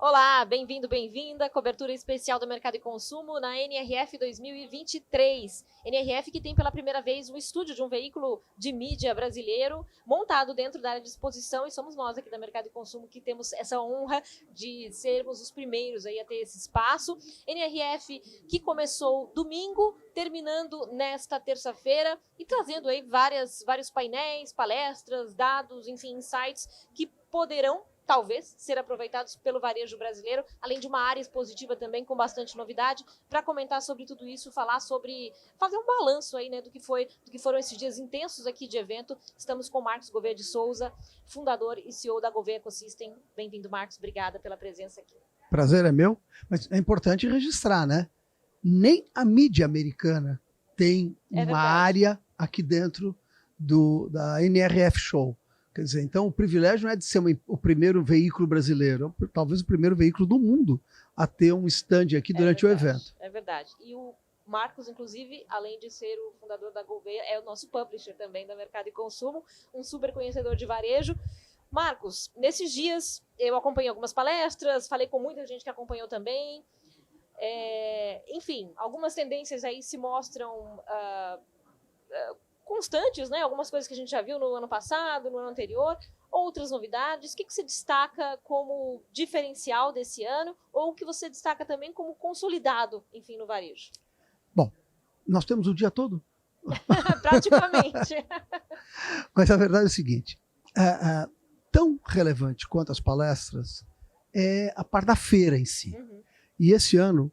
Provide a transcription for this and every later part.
Olá, bem-vindo, bem-vinda. Cobertura especial do mercado e consumo na NRF 2023. NRF que tem pela primeira vez um estúdio de um veículo de mídia brasileiro montado dentro da área de exposição, e somos nós aqui da Mercado e Consumo que temos essa honra de sermos os primeiros aí a ter esse espaço. NRF que começou domingo, terminando nesta terça-feira e trazendo aí vários painéis, palestras, dados, enfim, insights que poderão talvez ser aproveitados pelo varejo brasileiro, além de uma área expositiva também com bastante novidade. Para comentar sobre tudo isso, fazer um balanço aí, né, do que foram esses dias intensos aqui de evento. Estamos com Marcos Gouveia de Souza, fundador e CEO da Gouveia Ecosystem. Bem-vindo, Marcos, obrigada pela presença aqui. Prazer é meu, mas é importante registrar, né? Nem a mídia americana tem uma área aqui dentro da NRF Show. Quer dizer, então o privilégio não é de ser o primeiro veículo brasileiro, talvez o primeiro veículo do mundo a ter um stand aqui durante o evento. É verdade. E o Marcos, inclusive, além de ser o fundador da Gouveia, é o nosso publisher também da Mercado e Consumo, um super conhecedor de varejo. Marcos, nesses dias eu acompanhei algumas palestras, falei com muita gente que acompanhou também. Enfim, algumas tendências aí se mostram constantes, né? Algumas coisas que a gente já viu no ano passado, no ano anterior, outras novidades. O que você destaca como diferencial desse ano, ou o que você destaca também como consolidado, enfim, no varejo? Bom, nós temos o dia todo. Praticamente. Mas a verdade é o seguinte, tão relevante quanto as palestras é a parte da feira em si. Uhum. E esse ano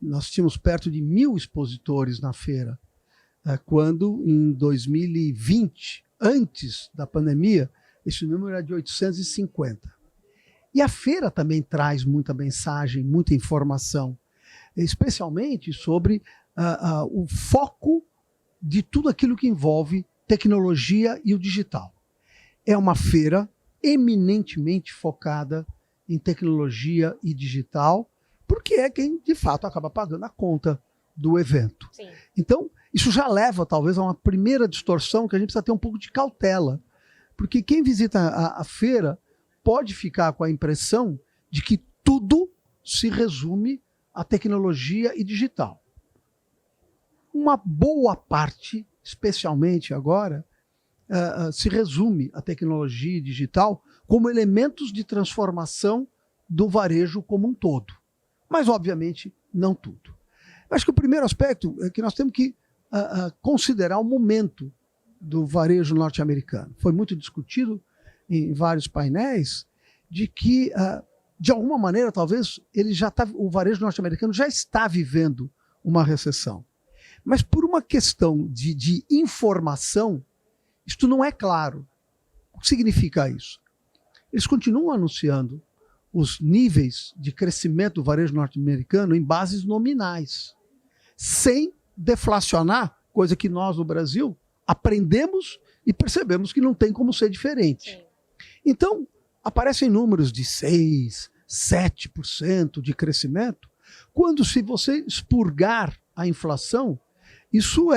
nós tínhamos perto de 1.000 expositores na feira, quando em 2020, antes da pandemia, esse número era de 850. E a feira também traz muita mensagem, muita informação, especialmente sobre o foco de tudo aquilo que envolve tecnologia e o digital. É uma feira eminentemente focada em tecnologia e digital, porque é quem, de fato, acaba pagando a conta do evento. Sim. Então, isso já leva, talvez, a uma primeira distorção que a gente precisa ter um pouco de cautela. Porque quem visita a feira pode ficar com a impressão de que tudo se resume à tecnologia e digital. Uma boa parte, especialmente agora, se resume à tecnologia e digital como elementos de transformação do varejo como um todo. Mas, obviamente, não tudo. Acho que o primeiro aspecto é que nós temos que considerar o momento do varejo norte-americano. Foi muito discutido em vários painéis de que, de alguma maneira, talvez o varejo norte-americano já está vivendo uma recessão. Mas por uma questão de informação, isto não é claro. O que significa isso? Eles continuam anunciando os níveis de crescimento do varejo norte-americano em bases nominais, sem deflacionar, coisa que nós no Brasil aprendemos e percebemos que não tem como ser diferente. Sim. Então, aparecem números de 6%, 7% de crescimento, quando, se você expurgar a inflação, isso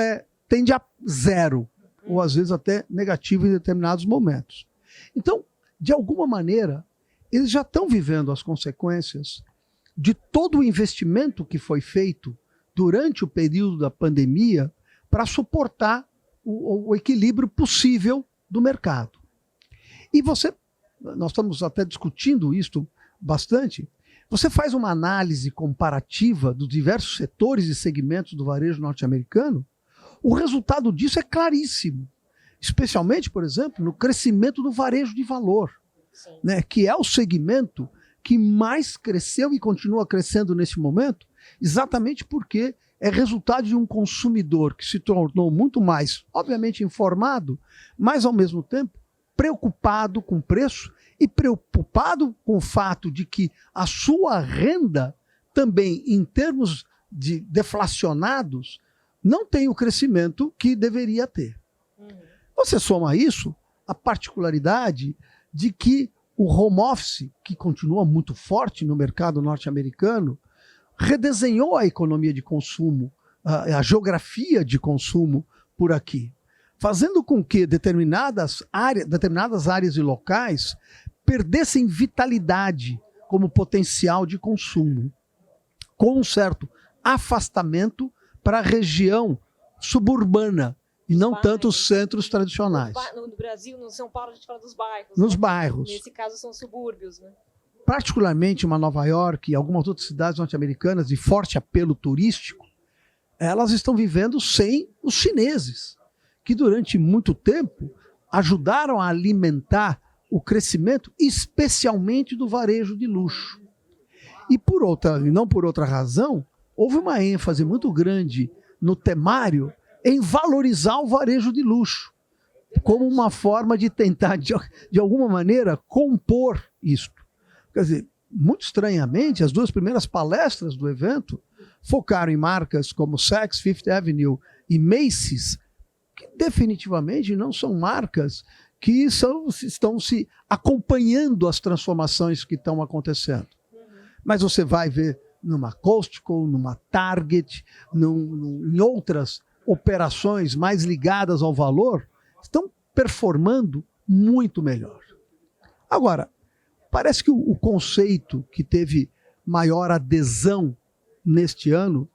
tende a zero, ou às vezes até negativo em determinados momentos. Então, de alguma maneira, eles já estão vivendo as consequências de todo o investimento que foi feito durante o período da pandemia para suportar o equilíbrio possível do mercado. E nós estamos até discutindo isso bastante, você faz uma análise comparativa dos diversos setores e segmentos do varejo norte-americano, o resultado disso é claríssimo, especialmente, por exemplo, no crescimento do varejo de valor, né, que é o segmento que mais cresceu e continua crescendo nesse momento, exatamente porque é resultado de um consumidor que se tornou muito mais, obviamente, informado, mas, ao mesmo tempo, preocupado com o preço e preocupado com o fato de que a sua renda também, em termos de deflacionados, não tem o crescimento que deveria ter. Você soma a isso a particularidade de que o home office, que continua muito forte no mercado norte-americano, redesenhou a economia de consumo, a geografia de consumo por aqui, fazendo com que determinadas áreas e locais perdessem vitalidade como potencial de consumo, com um certo afastamento para a região suburbana e não tanto os centros tradicionais. No Brasil, no São Paulo, a gente fala dos bairros. Nos bairros. Nesse caso, são subúrbios, né? Particularmente uma Nova York e algumas outras cidades norte-americanas de forte apelo turístico, elas estão vivendo sem os chineses, que durante muito tempo ajudaram a alimentar o crescimento, especialmente do varejo de luxo. E não por outra razão, houve uma ênfase muito grande no temário em valorizar o varejo de luxo, como uma forma de tentar, de alguma maneira, compor isto. Quer dizer, muito estranhamente, as duas primeiras palestras do evento focaram em marcas como Saks Fifth Avenue e Macy's, que definitivamente não são marcas que estão se acompanhando as transformações que estão acontecendo. Mas você vai ver numa Costco, numa Target, em outras operações mais ligadas ao valor, estão performando muito melhor. Agora, parece que o conceito que teve maior adesão neste ano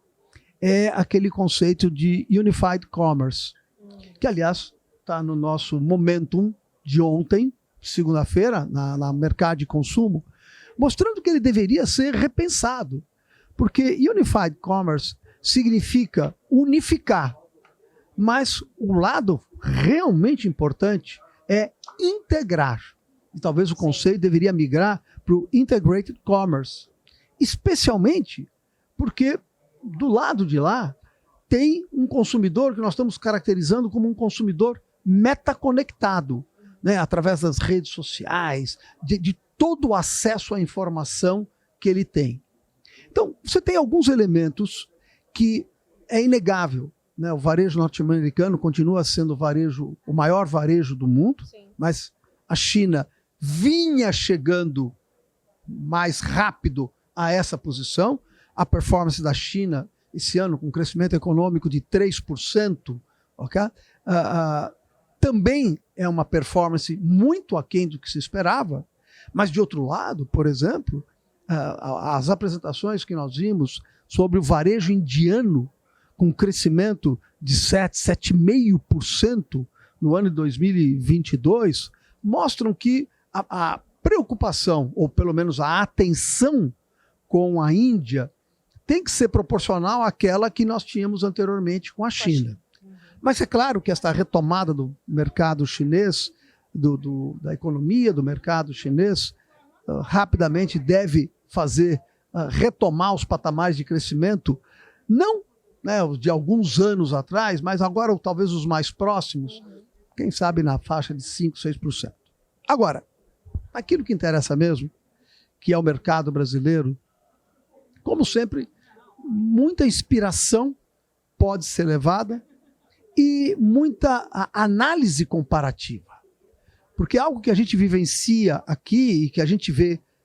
é aquele conceito de Unified Commerce, que, aliás, está no nosso momentum de ontem, segunda-feira, na mercado de consumo, mostrando que ele deveria ser repensado, porque Unified Commerce significa unificar, mas o lado realmente importante é integrar. E talvez o conceito deveria migrar para o Integrated Commerce, especialmente porque do lado de lá tem um consumidor que nós estamos caracterizando como um consumidor metaconectado, né, através das redes sociais, de todo o acesso à informação que ele tem. Então, você tem alguns elementos que é inegável, né? O varejo norte-americano continua sendo o maior varejo do mundo, Sim. Mas a China vinha chegando mais rápido a essa posição. A performance da China esse ano, com um crescimento econômico de 3%, okay? Também é uma performance muito aquém do que se esperava, mas de outro lado, por exemplo, as apresentações que nós vimos sobre o varejo indiano, com crescimento de 7,5% no ano de 2022, mostram que a preocupação, ou pelo menos a atenção com a Índia, tem que ser proporcional àquela que nós tínhamos anteriormente com a China. Mas é claro que esta retomada do mercado chinês, da economia do mercado chinês, rapidamente deve fazer retomar os patamares de crescimento, não, né, de alguns anos atrás, mas agora talvez os mais próximos, quem sabe na faixa de 5%, 6%. Agora, aquilo que interessa mesmo, que é o mercado brasileiro, como sempre, muita inspiração pode ser levada e muita análise comparativa. Porque algo que a gente vivencia aqui e que a gente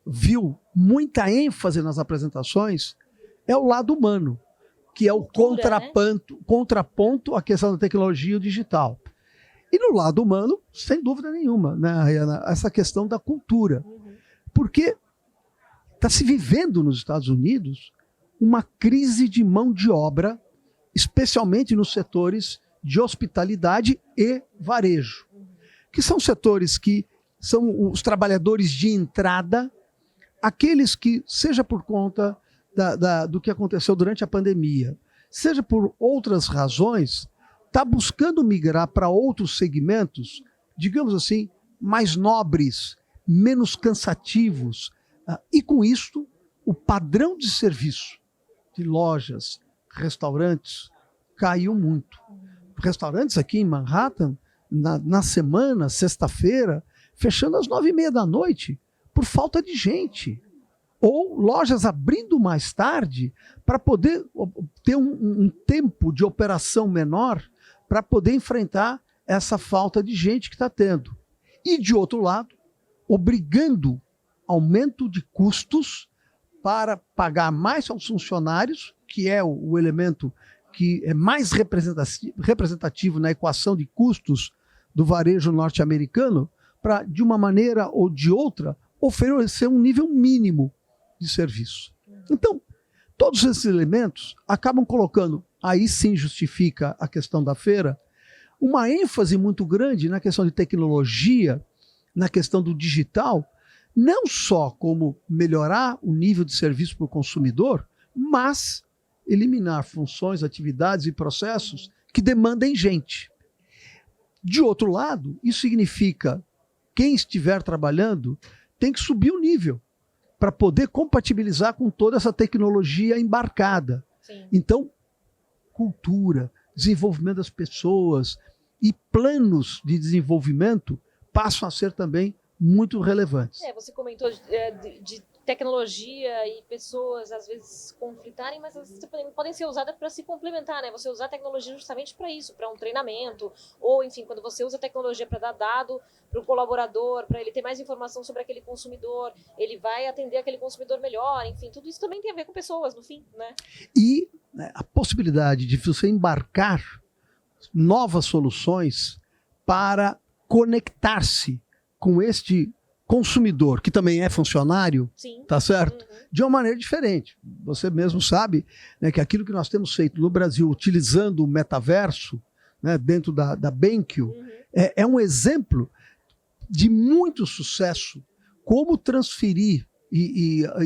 viu muita ênfase nas apresentações é o lado humano, que é o contraponto à questão da tecnologia e o digital. E no lado humano, sem dúvida nenhuma, né, Ariana, essa questão da cultura. Porque está se vivendo nos Estados Unidos uma crise de mão de obra, especialmente nos setores de hospitalidade e varejo, que são setores que são os trabalhadores de entrada, aqueles que, seja por conta do que aconteceu durante a pandemia, seja por outras razões, está buscando migrar para outros segmentos, digamos assim, mais nobres, menos cansativos, e com isto o padrão de serviço de lojas, restaurantes, caiu muito. Restaurantes aqui em Manhattan, na semana, sexta-feira, fechando às 9h30 da noite, por falta de gente. Ou lojas abrindo mais tarde para poder ter um tempo de operação menor para poder enfrentar essa falta de gente que está tendo. E, de outro lado, obrigando aumento de custos para pagar mais aos funcionários, que é o elemento que é mais representativo na equação de custos do varejo norte-americano, para, de uma maneira ou de outra, oferecer um nível mínimo de serviço. Então, todos esses elementos acabam colocando, aí sim justifica a questão da feira, uma ênfase muito grande na questão de tecnologia, na questão do digital, não só como melhorar o nível de serviço para o consumidor, mas eliminar funções, atividades e processos que demandem gente. De outro lado, isso significa que quem estiver trabalhando tem que subir o nível para poder compatibilizar com toda essa tecnologia embarcada. Sim. Então, cultura, desenvolvimento das pessoas e planos de desenvolvimento passam a ser também muito relevantes. Você comentou de tecnologia e pessoas às vezes conflitarem, mas às vezes podem ser usadas para se complementar, né? Você usar a tecnologia justamente para isso, para um treinamento, ou enfim, quando você usa a tecnologia para dar dado para o colaborador, para ele ter mais informação sobre aquele consumidor, ele vai atender aquele consumidor melhor, enfim, tudo isso também tem a ver com pessoas, no fim, né? E a possibilidade de você embarcar novas soluções para conectar-se com este consumidor, que também é funcionário, Sim. Tá certo? De uma maneira diferente. Você mesmo sabe, né, que aquilo que nós temos feito no Brasil, utilizando o metaverso, né, dentro da BenQ, é um exemplo de muito sucesso, como transferir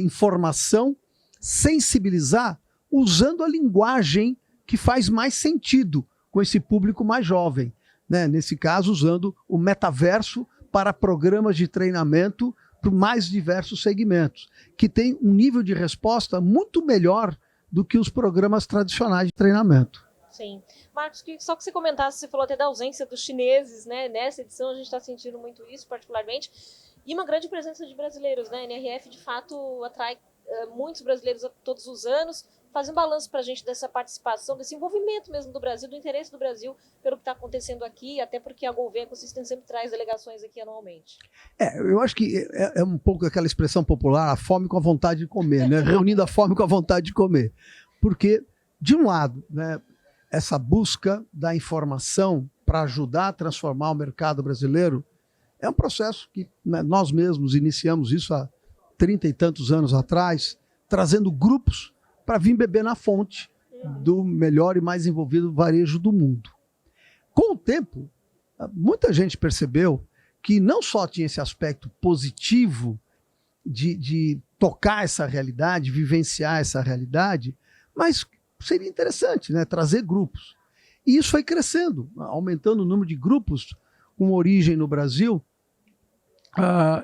informação, sensibilizar, usando a linguagem que faz mais sentido com esse público mais jovem. Né? Nesse caso, usando o metaverso para programas de treinamento para mais diversos segmentos, que tem um nível de resposta muito melhor do que os programas tradicionais de treinamento. Sim. Marcos, só que você comentasse, você falou até da ausência dos chineses, né? Nessa edição a gente está sentindo muito isso, particularmente, e uma grande presença de brasileiros, né? A NRF, de fato, atrai muitos brasileiros todos os anos. Faz um balanço para a gente dessa participação, desse envolvimento mesmo do Brasil, do interesse do Brasil pelo que está acontecendo aqui, até porque a Gouveia Ecosystem sempre traz delegações aqui anualmente. Eu acho que é um pouco aquela expressão popular, a fome com a vontade de comer, né? Reunindo a fome com a vontade de comer. Porque, de um lado, né, essa busca da informação para ajudar a transformar o mercado brasileiro é um processo que, né, nós mesmos iniciamos isso há 30 e tantos anos atrás, trazendo grupos para vir beber na fonte do melhor e mais envolvido varejo do mundo. Com o tempo, muita gente percebeu que não só tinha esse aspecto positivo de tocar essa realidade, vivenciar essa realidade, mas seria interessante, né, trazer grupos. E isso foi crescendo, aumentando o número de grupos com origem no Brasil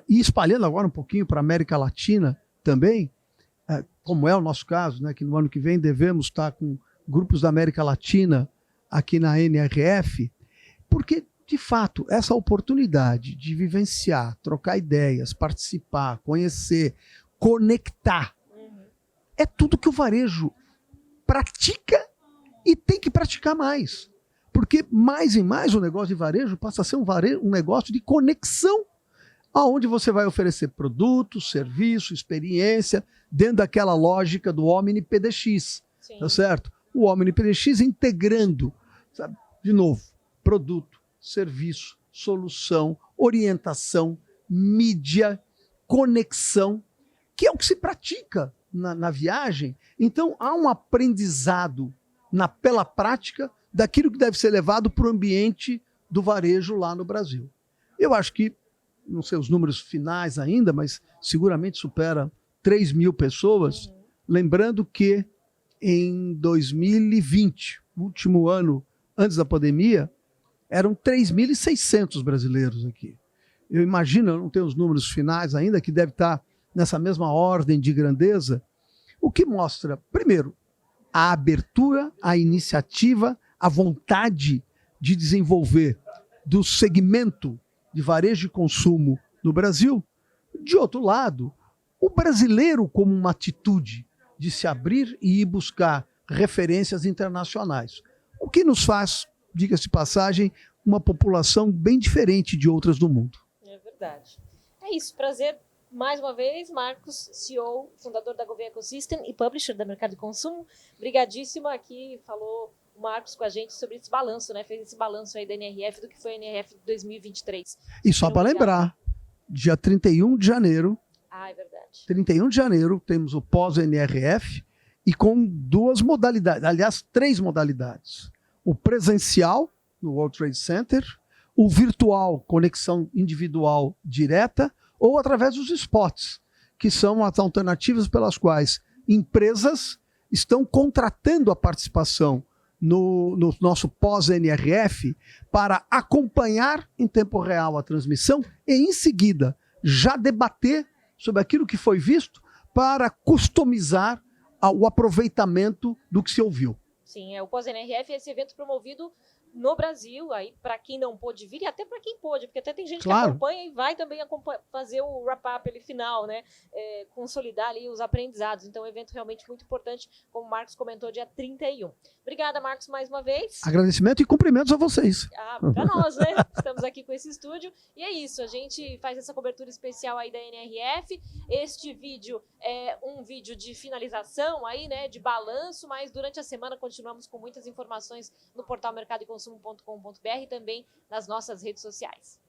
e espalhando agora um pouquinho para a América Latina também, como é o nosso caso, né, que no ano que vem devemos estar com grupos da América Latina aqui na NRF, porque, de fato, essa oportunidade de vivenciar, trocar ideias, participar, conhecer, conectar, é tudo que o varejo pratica e tem que praticar mais. Porque, mais e mais, o negócio de varejo passa a ser um negócio de conexão, aonde você vai oferecer produto, serviço, experiência, dentro daquela lógica do Omni PDX, tá certo? O Omni PDX integrando, sabe? De novo, produto, serviço, solução, orientação, mídia, conexão, que é o que se pratica na viagem. Então, há um aprendizado pela prática daquilo que deve ser levado para o ambiente do varejo lá no Brasil. Eu acho que, não sei os números finais ainda, mas seguramente supera 3 mil pessoas, lembrando que em 2020, último ano antes da pandemia, eram 3.600 brasileiros aqui. Eu imagino, eu não tenho os números finais ainda, que deve estar nessa mesma ordem de grandeza, o que mostra, primeiro, a abertura, a iniciativa, a vontade de desenvolver do segmento de varejo e consumo no Brasil. De outro lado, o brasileiro como uma atitude de se abrir e ir buscar referências internacionais. O que nos faz, diga-se de passagem, uma população bem diferente de outras do mundo. É verdade. É isso, prazer mais uma vez, Marcos, CEO, fundador da Gouveia Ecosystem e publisher da Mercado de Consumo. Obrigadíssimo, aqui falou o Marcos com a gente sobre esse balanço, né? Fez esse balanço aí da NRF, do que foi a NRF 2023. E só para lembrar, dia 31 de janeiro, Ah, é verdade. 31 de janeiro temos o pós-NRF e com 2 modalidades, aliás, 3 modalidades. O presencial, no World Trade Center, o virtual, conexão individual direta, ou através dos spots, que são as alternativas pelas quais empresas estão contratando a participação no nosso pós-NRF para acompanhar em tempo real a transmissão e, em seguida, já debater sobre aquilo que foi visto para customizar o aproveitamento do que se ouviu. Sim, o pós-NRF é esse evento promovido no Brasil, aí para quem não pôde vir e até para quem pôde, porque até tem gente que acompanha e vai também fazer o wrap-up ali final, né? Consolidar ali os aprendizados. Então, é um evento realmente muito importante, como o Marcos comentou, dia 31. Obrigada, Marcos, mais uma vez. Agradecimento e cumprimentos a vocês. Para nós, né? Estamos aqui com esse estúdio. E é isso, a gente faz essa cobertura especial aí da NRF. Este vídeo é um vídeo de finalização aí, né? De balanço, mas durante a semana continuamos com muitas informações no portal mercadoeconsumo.com.br e também nas nossas redes sociais.